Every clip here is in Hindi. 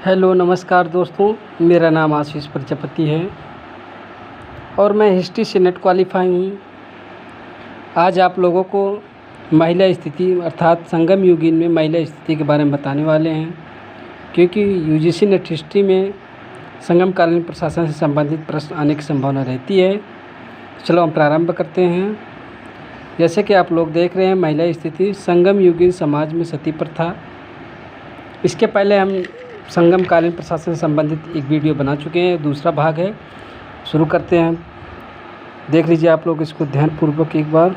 हेलो नमस्कार दोस्तों, मेरा नाम आशीष प्रजापति है और मैं हिस्ट्री से नेट क्वालिफाई हूँ। आज आप लोगों को महिला स्थिति अर्थात संगम युगीन में महिला स्थिति के बारे में बताने वाले हैं, क्योंकि यूजीसी नेट हिस्ट्री में संगमकालीन प्रशासन से संबंधित प्रश्न आने की संभावना रहती है। चलो हम प्रारंभ करते हैं। जैसे कि आप लोग देख रहे हैं, महिला स्थिति संगम युगीन समाज में सती प्रथा। इसके पहले हम संगमकालीन प्रशासन से संबंधित एक वीडियो बना चुके हैं, दूसरा भाग है। शुरू करते हैं, देख लीजिए आप लोग इसको ध्यानपूर्वक एक बार।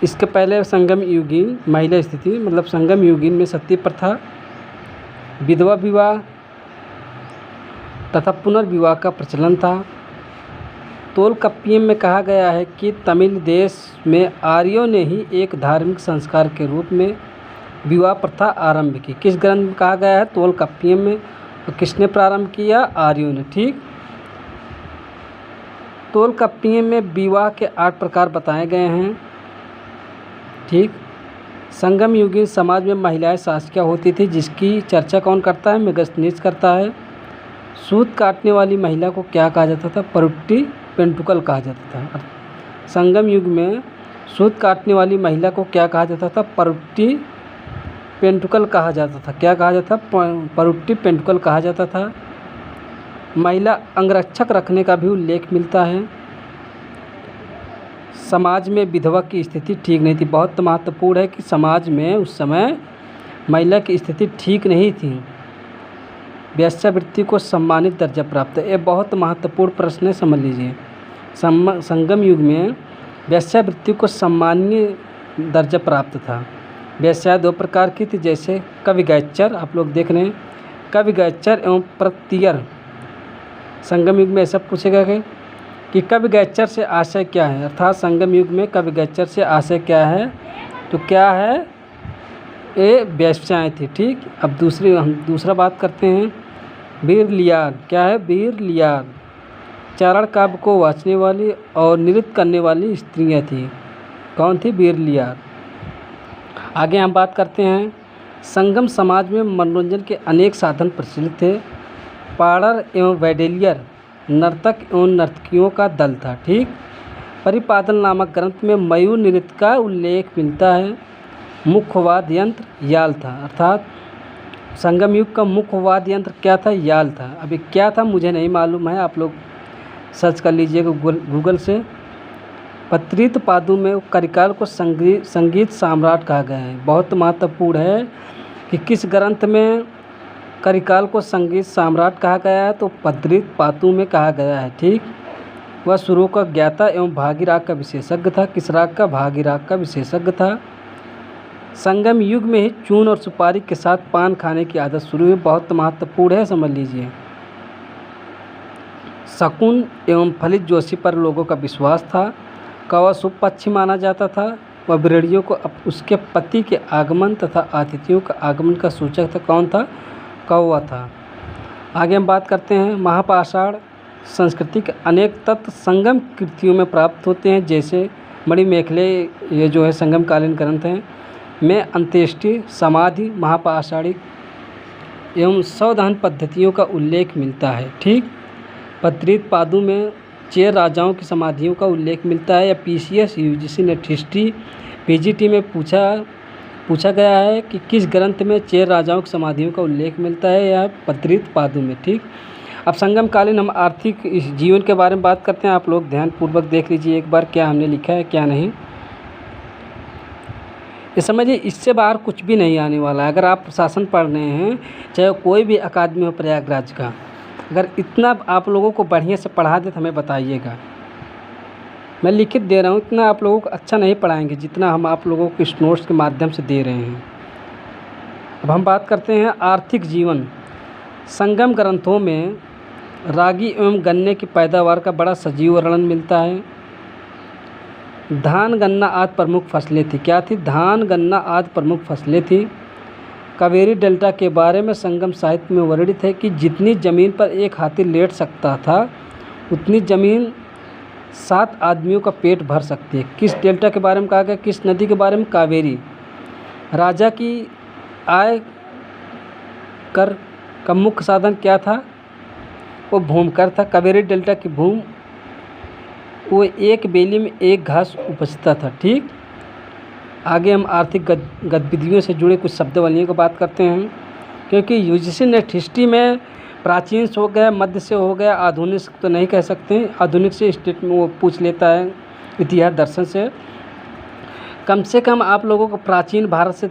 इसके पहले संगम युगीन महिला स्थिति मतलब संगम युगीन में सती प्रथा, विधवा विवाह तथा पुनर्विवाह का प्रचलन था। तोलकप्पियम में कहा गया है कि तमिल देश में आर्यों ने ही एक धार्मिक संस्कार के रूप में विवाह प्रथा आरंभ की। किस ग्रंथ में कहा गया है? तोलकप्पियम में। तो किसने प्रारंभ किया? आर्यों ने। ठीक, तोलकप्पियम में विवाह के 8 प्रकार बताए गए हैं। ठीक, संगम युगीन समाज में महिलाएं शासकिया होती थी, जिसकी चर्चा कौन करता है? मेगस्थनीज करता है। सूत काटने वाली महिला को क्या कहा जाता था? परुट्टी पेंटुकल कहा जाता था। संगम युग में सूत काटने वाली महिला को क्या कहा जाता था? परुट्टी पेंटुकल कहा जाता था। क्या कहा जाता था? परुट्टी पेंटुकल कहा जाता था। महिला अंगरक्षक रखने का भी उल्लेख मिलता है। समाज में विधवा की स्थिति ठीक नहीं थी। बहुत महत्वपूर्ण है कि समाज में उस समय महिला की स्थिति ठीक नहीं थी। वेश्यावृत्ति को सम्मानित दर्जा प्राप्त है। ये बहुत महत्वपूर्ण प्रश्न है, समझ लीजिए। संगम युग में वेश्यावृत्ति को सम्मानीय दर्जा प्राप्त था। वेश्या 2 प्रकार की थी, जैसे कविगैचर, आप लोग देख रहे हैं, कविगैचर एवं प्रतियर। संगम युग में ऐसा पूछेगा कि कविगैचर से आशय क्या है, अर्थात संगम युग में कविगैचर से आशय क्या है? तो क्या है? ये वेश्याएँ थी। ठीक, अब हम दूसरा बात करते हैं। वीर लियार क्या है? वीर लियार चारण काव्य को वाचने वाली और नृत्य करने वाली स्त्रियाँ थी। कौन थी? वीर लियार। आगे हम बात करते हैं। संगम समाज में मनोरंजन के अनेक साधन प्रचलित थे। पाड़र एवं वैडेलियर नर्तक एवं नर्तकियों का दल था। ठीक, परिपादन नामक ग्रंथ में मयूर नृत्य का उल्लेख मिलता है। मुख्य वाद्य यंत्र याल था, अर्थात संगम युग का मुख्य वाद्य यंत्र क्या था? याल था। अभी क्या था मुझे नहीं मालूम है, आप लोग सर्च कर लीजिएगा गूगल से। पत्रित पादु में करिकाल को संगीत सम्राट कहा गया है। बहुत महत्वपूर्ण है कि किस ग्रंथ में करिकाल को संगीत सम्राट कहा गया है? तो पत्रित पादु में कहा गया है। ठीक, वह सुरों का ज्ञाता एवं भागीराग का विशेषज्ञ था। किस राग का? भागीराग का विशेषज्ञ था। संगम युग में ही चून और सुपारी के साथ पान खाने की आदत शुरू हुई। बहुत महत्वपूर्ण है, समझ लीजिए। शकुन एवं फलित जोशी पर लोगों का विश्वास था। कौवा शुभ पक्षी माना जाता था। वह बिरड़ियों को उसके पति के आगमन तथा अतिथियों का आगमन का सूचक था। कौन था? कौवा था। आगे हम बात करते हैं। महापाषाण संस्कृति के अनेक तत्व संगम कृतियों में प्राप्त होते हैं, जैसे मणिमेखले, ये जो है संगमकालीन ग्रंथ हैं, में अंत्येष्टि, समाधि, महापाषाणिक एवं सौदहन पद्धतियों का उल्लेख मिलता है। ठीक, पत्रित पादु में चेर राजाओं की समाधियों का उल्लेख मिलता है। या PCS UGC net history PGT में पूछा गया है कि किस ग्रंथ में चेर राजाओं की समाधियों का उल्लेख मिलता है? या पत्रित पादु में। ठीक, अब संगमकालीन हम आर्थिक जीवन के बारे में बात करते हैं। आप लोग ध्यानपूर्वक देख लीजिए एक बार, क्या हमने लिखा है क्या नहीं। ये समझिए, इससे बाहर कुछ भी नहीं आने वाला है। अगर आप प्रशासन पढ़ रहे हैं, चाहे कोई भी अकादमी हो प्रयागराज का, अगर इतना आप लोगों को बढ़िया से पढ़ा दे तो हमें बताइएगा। मैं लिखित दे रहा हूँ, इतना आप लोगों को अच्छा नहीं पढ़ाएंगे जितना हम आप लोगों को इस नोट्स के माध्यम से दे रहे हैं। अब हम बात करते हैं आर्थिक जीवन। संगम ग्रंथों में रागी एवं गन्ने की पैदावार का बड़ा सजीव वर्णन मिलता है। धान गन्ना आदि प्रमुख फसलें थी। क्या थी? धान गन्ना आदि प्रमुख फसलें थी। कावेरी डेल्टा के बारे में संगम साहित्य में वर्णित है कि जितनी ज़मीन पर एक हाथी लेट सकता था, उतनी ज़मीन 7 आदमियों का पेट भर सकती है। किस डेल्टा के बारे में कहा गया? किस नदी के बारे में? कावेरी। राजा की आय कर का मुख्य साधन क्या था? वो भूमिकर था। कावेरी डेल्टा की भूमि वो एक बेली में एक घास उपजता था। ठीक, आगे हम आर्थिक गतिविधियों से जुड़े कुछ शब्दावलियों की बात करते हैं, क्योंकि यूजीसी नेट हिस्ट्री में प्राचीन से हो गया, मध्य से हो गया, आधुनिक तो नहीं कह सकते। आधुनिक से स्टेट में वो पूछ लेता है, इतिहास दर्शन से कम आप लोगों को प्राचीन भारत से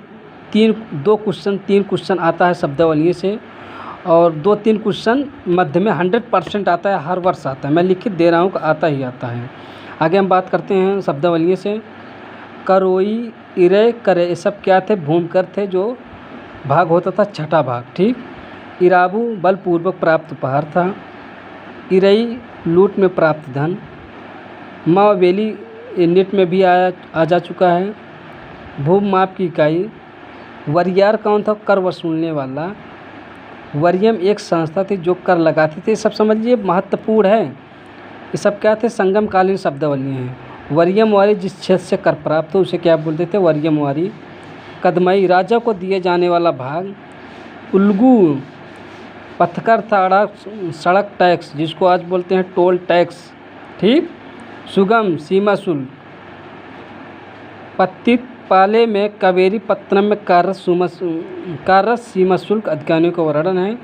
तीन क्वेश्चन आता है शब्दावली से, और 2-3 क्वेश्चन मध्य में 100% आता है, हर वर्ष आता है। मैं लिखित दे रहा हूँ कि आता ही आता है। आगे हम बात करते हैं शब्दावली से। करोई, इरे, करे, ये सब क्या थे? भूमिकर थे, जो भाग होता था छठा भाग। ठीक, इराबू बलपूर्वक प्राप्त उपहार था। इरई लूट में प्राप्त धन। मावेली नेट में भी आ जा चुका है। भूमि माप की इकाई। वरियार कौन था? कर वसूलने वाला। वरियम एक संस्था थी जो कर लगाती थी। सब समझिए, महत्वपूर्ण है। ये सब क्या थे? संगमकालीन शब्दावली हैं। वरियम वारी, जिस क्षेत्र से कर प्राप्त हो उसे क्या बोलते थे? वरियम वारी। कदमई, राजा को दिए जाने वाला भाग। उल्गू, पथकर था सड़क टैक्स, जिसको आज बोलते हैं टोल टैक्स। ठीक, सुगम, सीमा शुल्क। पतित पाले में कावेरी पत्तनम में कार्यरत सीमा शुल्क अधिकारियों का वर्णन है।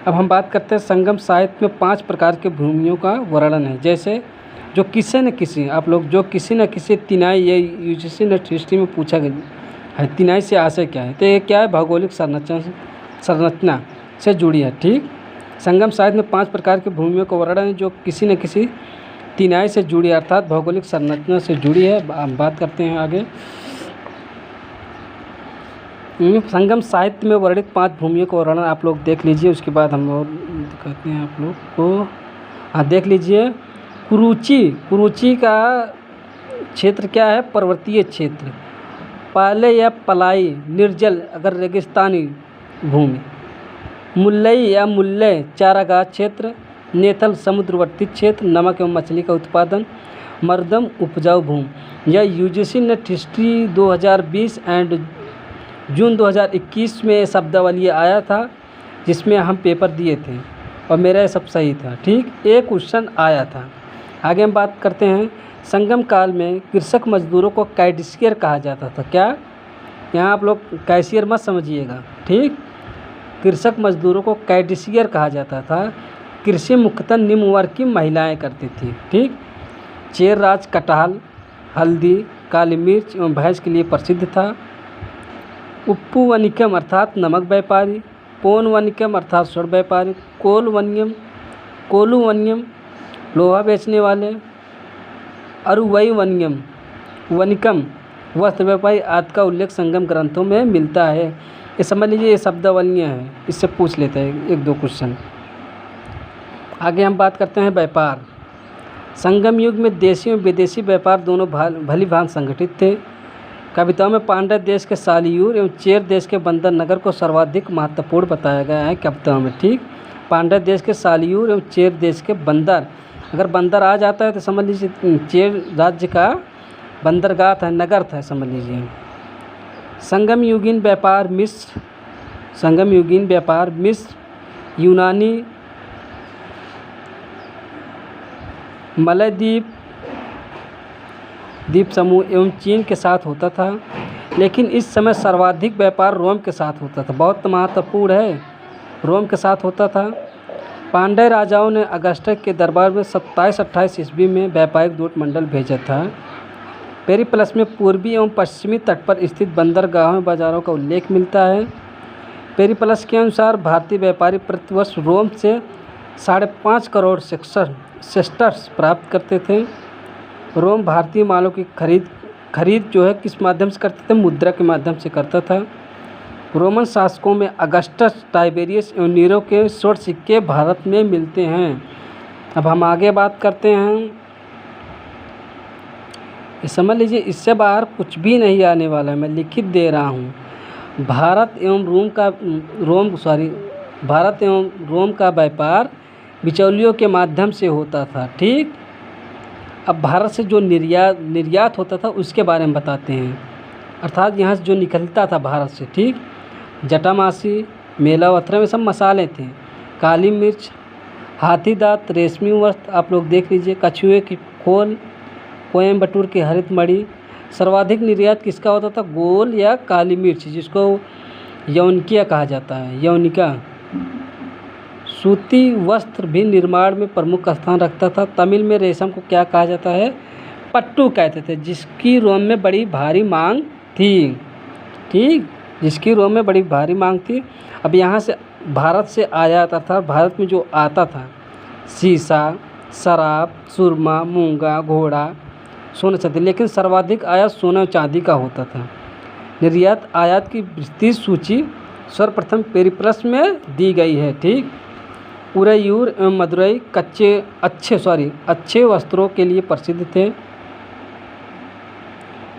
अब हम बात करते हैं संगम साहित्य में 5 प्रकार के भूमियों का वर्णन है। जैसे जो किसी न किसी, आप लोग जो किसी न किसी तिनाई, ये यूजीसी नेट हिस्ट्री में पूछा गया है, तिनाई से आशय क्या है? तो ये क्या है? भौगोलिक संरचना से जुड़ी है। ठीक, संगम साहित्य में 5 प्रकार की भूमियों का वर्णन है जो किसी न किसी तिनाई से जुड़ी, अर्थात भौगोलिक संरचना से जुड़ी है। हम बात करते हैं आगे। संगम साहित्य में वर्णित 5 भूमियों का वर्णन आप लोग देख लीजिए, उसके बाद हम और दिखाते हैं आप लोग को। हाँ, देख लीजिए। कुरुचि का क्षेत्र क्या है? पर्वतीय क्षेत्र। पाले या पलाई, निर्जल अगर रेगिस्तानी भूमि। मुल्लई या मुल्लय, चारागाह क्षेत्र। नेथल, समुद्रवर्ती क्षेत्र, नमक एवं मछली का उत्पादन। मर्दम, उपजाऊ भूमि। यह UGC net history 2020 and June 2021 में शब्दावली आया था, जिसमें हम पेपर दिए थे और मेरा सब सही था। ठीक, एक क्वेश्चन आया था। आगे हम बात करते हैं। संगम काल में कृषक मजदूरों को कैशियर कहा जाता था। क्या? यहाँ आप लोग कैशियर मत समझिएगा। ठीक, कृषक मजदूरों को कैशियर कहा जाता था। कृषि मुख्यतः निम्न वर्ग की महिलाएं करती थी। ठीक, चेर राज कटहल, हल्दी, काली मिर्च एवं भैंस के लिए प्रसिद्ध था। उप्पू वनिकम अर्थात नमक व्यापारी। पोन वनिकम अर्थात स्वर्ण व्यापारी। कोलू वनियम लोहा बेचने वाले। अरुवई वनिकम वस्त्र व्यापारी आदि का उल्लेख संगम ग्रंथों में मिलता है। ये समझ लीजिए, ये शब्दावलियाँ हैं, इससे पूछ लेते हैं 1-2 क्वेश्चन। आगे हम बात करते हैं व्यापार। संगम युग में देशी और विदेशी व्यापार दोनों भली भांति संगठित थे। कविताओं में पांड्य देश के सालियूर एवं चेर देश के बंदर नगर को सर्वाधिक महत्वपूर्ण बताया गया है कविताओं में। ठीक, पांड्य देश के सालियूर एवं चेर देश के बंदर, अगर बंदर आ जाता है तो समझ लीजिए चेर राज्य का बंदरगाह था, नगर था, समझ लीजिए। संगम युगीन व्यापार मिस्र, यूनानी, मलय द्वीप समूह एवं चीन के साथ होता था, लेकिन इस समय सर्वाधिक व्यापार रोम के साथ होता था। बहुत महत्वपूर्ण है, रोम के साथ होता था। पांड्य राजाओं ने अगस्टस के दरबार में 27-28 ईस्वी में व्यापारिक दूत मंडल भेजा था। पेरिप्लस में पूर्वी एवं पश्चिमी तट पर स्थित बंदरगाहों में बाजारों का उल्लेख मिलता है। पेरिप्लस के अनुसार भारतीय व्यापारी प्रतिवर्ष रोम से 5.5 करोड़ सेस्टर्स प्राप्त करते थे। रोम भारतीय मालों की खरीद जो है किस माध्यम से करते थे? मुद्रा के माध्यम से करता था। रोमन शासकों में अगस्टस, टाइबेरियस एवं नीरो के स्वर्ण सिक्के भारत में मिलते हैं। अब हम आगे बात करते हैं। ये समझ लीजिए, इससे बाहर कुछ भी नहीं आने वाला है, मैं लिखित दे रहा हूँ। भारत एवं रोम का व्यापार बिचौलियों के माध्यम से होता था। ठीक, अब भारत से जो निर्यात होता था उसके बारे में बताते हैं, अर्थात यहाँ से जो निकलता था भारत से। ठीक, जटामासी, मेलावथरा में सब मसाले थे। काली मिर्च, हाथी दांत, रेशमी वस्त्र आप लोग देख लीजिए, कछुए की खोल, कोयम्बटूर की हरित मणि। सर्वाधिक निर्यात किसका होता था? गोल या काली मिर्च, जिसको यौनिका कहा जाता है, यौनिका। सूती वस्त्र भी निर्माण में प्रमुख स्थान रखता था। तमिल में रेशम को क्या कहा जाता है? पट्टू कहते थे, जिसकी रोम में बड़ी भारी मांग थी। ठीक, जिसकी रोम में बड़ी भारी मांग थी। अब यहाँ से भारत से आयात, अर्थात भारत में जो आता था, शीशा, शराब, सुरमा, मूंगा, घोड़ा, सोना चांदी, लेकिन सर्वाधिक आयात सोना और चांदी का होता था। निर्यात आयात की विस्तृत सूची सर्वप्रथम पेरिप्लस में दी गई है। ठीक, उरैयूर एवं मदुरई अच्छे वस्त्रों के लिए प्रसिद्ध थे।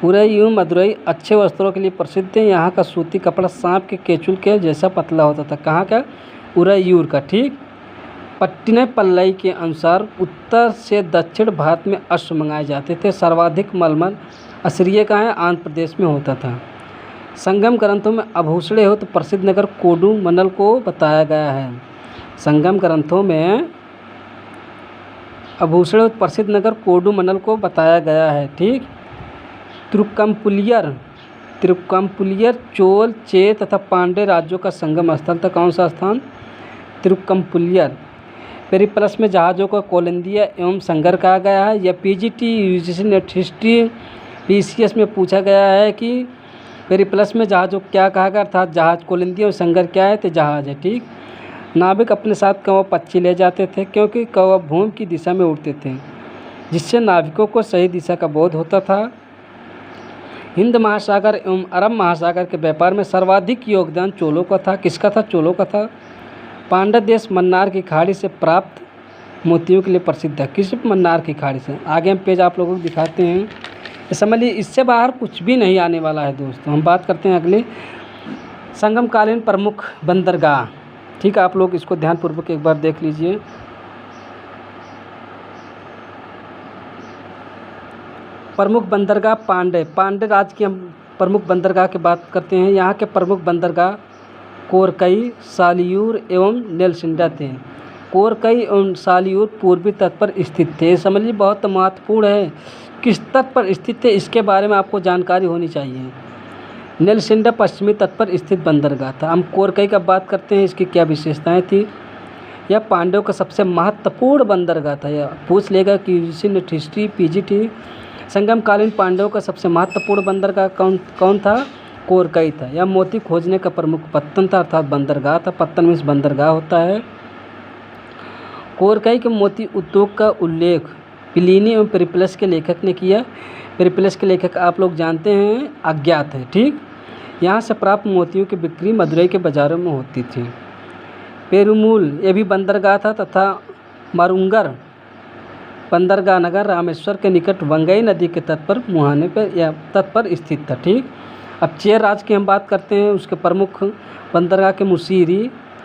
उरैयूर मदुरई अच्छे वस्त्रों के लिए प्रसिद्ध थे। यहाँ का सूती कपड़ा सांप के केचुल के जैसा पतला होता था। कहाँ का? उरैयूर का। ठीक, पट्टिनपल्लई के अनुसार उत्तर से दक्षिण भारत में अश्व मंगाए जाते थे। सर्वाधिक मलमल असीरिया का है, आंध्र प्रदेश में होता था। संगम ग्रंथों में आभूषण हो तो प्रसिद्ध नगर कोडुमन्नल को बताया गया है। संगम ग्रंथों में आभूषण प्रसिद्ध नगर कोडुमन्नल को बताया गया है। ठीक, तिरुक्कम्पुलियर चोल, चेर तथा पांड्य राज्यों का संगम स्थल था। कौन सा स्थान? तिरुक्कम्पुलियर। पेरिप्लस में जहाज़ों को कोलंदिया एवं संगर कहा गया है। या PGT UGC net history PCS में पूछा गया है कि पेरिप्लस में जहाज़ों को क्या कहा गया, अर्थात जहाज़ कोलंदिया और संगर क्या है? तो जहाज़ है। ठीक, नाविक अपने साथ कौवा पक्षी ले जाते थे, क्योंकि कौवा भूमि की दिशा में उड़ते थे, जिससे नाविकों को सही दिशा का बोध होता था। हिंद महासागर एवं अरब महासागर के व्यापार में सर्वाधिक योगदान चोलों का था। किसका था? चोलों का था। पांड्य देश मन्नार की खाड़ी से प्राप्त मोतियों के लिए प्रसिद्ध है। किस? मन्नार की खाड़ी से। आगे हम पेज आप लोगों को दिखाते हैं। ये समझ लीजिए, इससे बाहर कुछ भी नहीं आने वाला है दोस्तों। हम बात करते हैं अगले संगमकालीन प्रमुख बंदरगाह। ठीक है, आप लोग इसको ध्यानपूर्वक एक बार देख लीजिए। प्रमुख बंदरगाह पांड्य राज्य की हम प्रमुख बंदरगाह की बात करते हैं। यहाँ के प्रमुख बंदरगाह कोरकई, सालियूर एवं नेल्सिंडा थे। कोरकई एवं सालियूर पूर्वी तट पर स्थित थे। समझ लीजिए, बहुत महत्वपूर्ण है। किस तट पर स्थित थे, इसके बारे में आपको जानकारी होनी चाहिए। नेल्सिंडा पश्चिमी तट पर स्थित बंदरगाह था। हम कोरकई का बात करते हैं, इसकी क्या विशेषताएं थी। यह पांड्यों का सबसे महत्वपूर्ण बंदरगाह था। यह पूछ लेगा कि यूजीसी नेट हिस्ट्री पीजीटी। संगमकालीन पांड्यों का सबसे महत्वपूर्ण बंदरगाह कौन था? कोरकई था। यह मोती खोजने का प्रमुख पत्तन था, अर्थात बंदरगाह था। पत्तन में बंदरगाह होता है। कोरकई के मोती उद्योग का उल्लेख प्लिनी एवं पेरिप्लस के लेखक ने किया। पेरिप्लस के लेखक आप लोग जानते हैं, अज्ञात है। ठीक, यहाँ से प्राप्त मोतियों की बिक्री मदुरई के बाज़ारों में होती थी। पेरुमूल ये भी बंदरगाह था, तथा मारुंगर बंदरगाह नगर रामेश्वर के निकट वंगई नदी के तट पर मुहाने पर या तट पर स्थित था। ठीक, अब चेर राज्य की हम बात करते हैं। उसके प्रमुख बंदरगाह के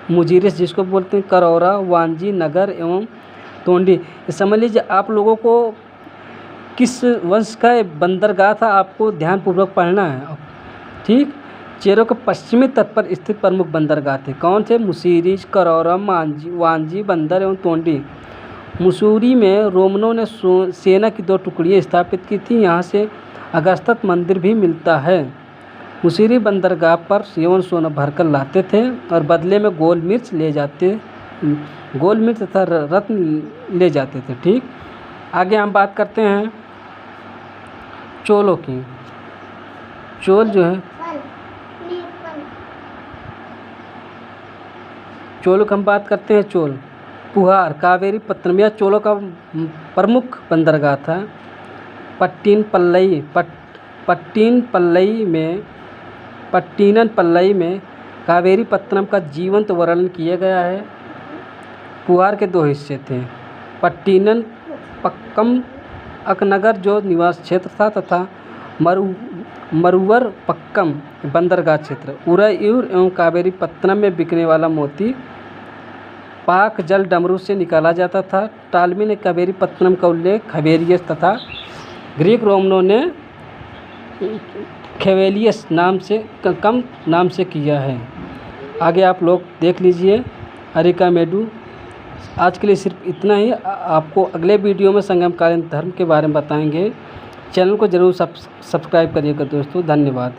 मुजीरिस जिसको बोलते हैं, करौरा, वांजी, नगर एवं तोंडी। ये समझ लीजिए, आप लोगों को किस वंश का बंदरगाह था आपको ध्यानपूर्वक पढ़ना है। ठीक, चेरों के पश्चिमी तट पर स्थित प्रमुख बंदरगाह थे। कौन थे? मुसीरीज, करौरा, वांजी, बंदर एवं तोंडी। मुसूरी में रोमनों ने सेना की 2 टुकड़ियाँ स्थापित की थी। यहाँ से अगस्त्य मंदिर भी मिलता है। मुसीरी बंदरगाह पर सेवन सोना भरकर लाते थे और बदले में गोल मिर्च तथा रत्न ले जाते थे। ठीक, आगे हम बात करते हैं चोलों की। चोल जो है, चोलों की हम बात करते हैं। चोल पुहार, कावेरी पत्तनम, यह चोलों का प्रमुख बंदरगाह था। पट्टिनपल्लई में कावेरी पत्तनम का जीवंत वर्णन किया गया है। पुहार के 2 हिस्से थे, पट्टिनपक्कम अकनगर जो निवास क्षेत्र था, तथा मरुवर पक्कम बंदरगाह क्षेत्र। उरैयूर एवं कावेरी पत्तनम में बिकने वाला मोती पाक जल डमरू से निकाला जाता था। टालमी ने कावेरी पत्तनम का उल्लेख खबेरियस तथा ग्रीक रोमनों ने खेवेलियस नाम से किया है। आगे आप लोग देख लीजिए अरिकामेडू। आज के लिए सिर्फ इतना ही। आपको अगले वीडियो में संगमकालीन धर्म के बारे में बताएंगे। चैनल को ज़रूर सब्सक्राइब करिएगा दोस्तों। धन्यवाद।